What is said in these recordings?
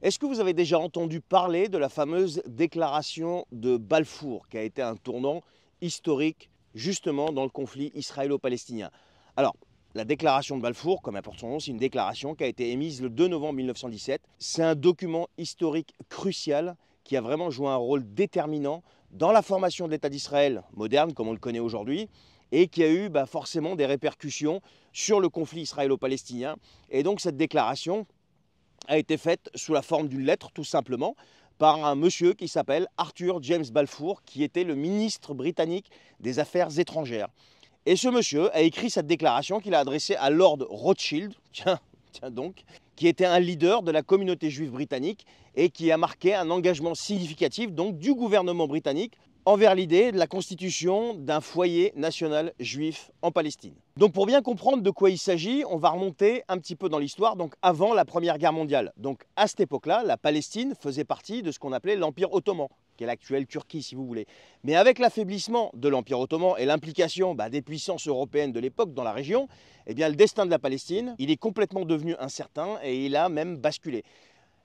Est-ce que vous avez déjà entendu parler de la fameuse déclaration de Balfour, qui a été un tournant historique justement dans le conflit israélo-palestinien? Alors, la déclaration de Balfour, comme elle porte son nom, c'est une déclaration qui a été émise le 2 novembre 1917. C'est un document historique crucial qui a vraiment joué un rôle déterminant dans la formation de l'État d'Israël moderne, comme on le connaît aujourd'hui, et qui a eu forcément des répercussions sur le conflit israélo-palestinien. Et donc cette déclaration a été faite sous la forme d'une lettre, tout simplement, par un monsieur qui s'appelle Arthur James Balfour, qui était le ministre britannique des Affaires étrangères. Et ce monsieur a écrit cette déclaration qu'il a adressée à Lord Rothschild, tiens donc, qui était un leader de la communauté juive britannique et qui a marqué un engagement significatif donc du gouvernement britannique envers l'idée de la constitution d'un foyer national juif en Palestine. Donc pour bien comprendre de quoi il s'agit, on va remonter un petit peu dans l'histoire, donc avant la Première Guerre mondiale. Donc à cette époque-là, la Palestine faisait partie de ce qu'on appelait l'Empire ottoman, qui est l'actuelle Turquie si vous voulez. Mais avec l'affaiblissement de l'Empire ottoman et l'implication des puissances européennes de l'époque dans la région, eh bien le destin de la Palestine, il est complètement devenu incertain et il a même basculé.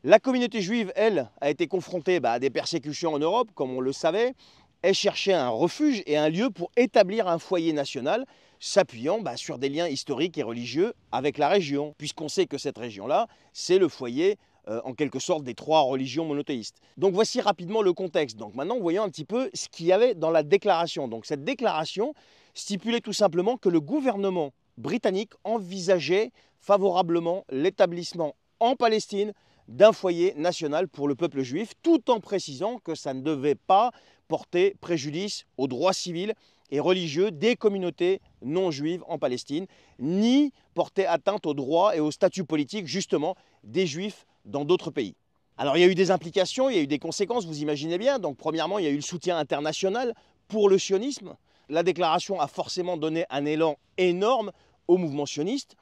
La communauté juive, elle, a été confrontée à des persécutions en Europe, comme on le savait. Elle cherchait un refuge et un lieu pour établir un foyer national, s'appuyant sur des liens historiques et religieux avec la région, puisqu'on sait que cette région-là, c'est le foyer en quelque sorte des trois religions monothéistes. Donc voici rapidement le contexte. Donc maintenant, voyons un petit peu ce qu'il y avait dans la déclaration. Donc cette déclaration stipulait tout simplement que le gouvernement britannique envisageait favorablement l'établissement en Palestine d'un foyer national pour le peuple juif, tout en précisant que ça ne devait pas porter préjudice aux droits civils et religieux des communautés non juives en Palestine, ni porter atteinte aux droits et au statut politique justement des juifs dans d'autres pays. Alors il y a eu des implications, il y a eu des conséquences, vous imaginez bien. Donc premièrement, il y a eu le soutien international pour le sionisme. La déclaration a forcément donné un élan énorme au mouvement sioniste.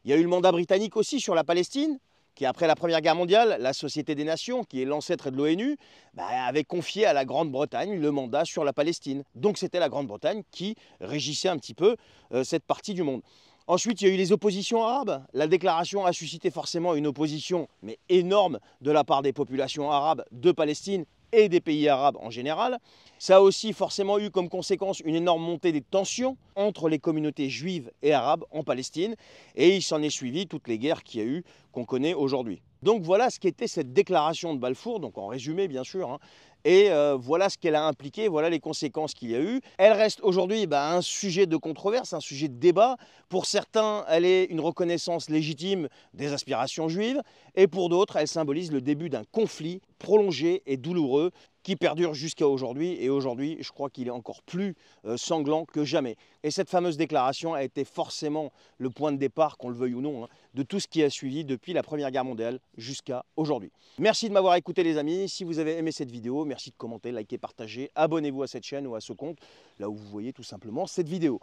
Il y a eu le mandat britannique aussi sur la Palestine, qui après la Première Guerre mondiale, la Société des Nations, qui est l'ancêtre de l'ONU, avait confié à la Grande-Bretagne le mandat sur la Palestine. Donc c'était la Grande-Bretagne qui régissait un petit peu cette partie du monde. Ensuite, il y a eu les oppositions arabes. La déclaration a suscité forcément une opposition, mais énorme, de la part des populations arabes de Palestine et des pays arabes en général. Ça a aussi forcément eu comme conséquence une énorme montée des tensions entre les communautés juives et arabes en Palestine. Et il s'en est suivi toutes les guerres qu'il y a eu, qu'on connaît aujourd'hui. Donc voilà ce qu'était cette déclaration de Balfour, donc en résumé bien sûr, et voilà ce qu'elle a impliqué, voilà les conséquences qu'il y a eu. Elle reste aujourd'hui un sujet de controverse, un sujet de débat. Pour certains, elle est une reconnaissance légitime des aspirations juives, et pour d'autres, elle symbolise le début d'un conflit prolongé et douloureux qui perdure jusqu'à aujourd'hui, et aujourd'hui, je crois qu'il est encore plus sanglant que jamais. Et cette fameuse déclaration a été forcément le point de départ, qu'on le veuille ou non, de tout ce qui a suivi depuis la Première Guerre mondiale jusqu'à aujourd'hui. Merci de m'avoir écouté les amis. Si vous avez aimé cette vidéo, merci de commenter, liker, partager, abonnez-vous à cette chaîne ou à ce compte, là où vous voyez tout simplement cette vidéo.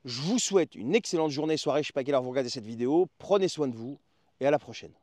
Je vous souhaite une excellente journée, soirée, je ne sais pas à quelle heure vous regardez cette vidéo. Prenez soin de vous et à la prochaine.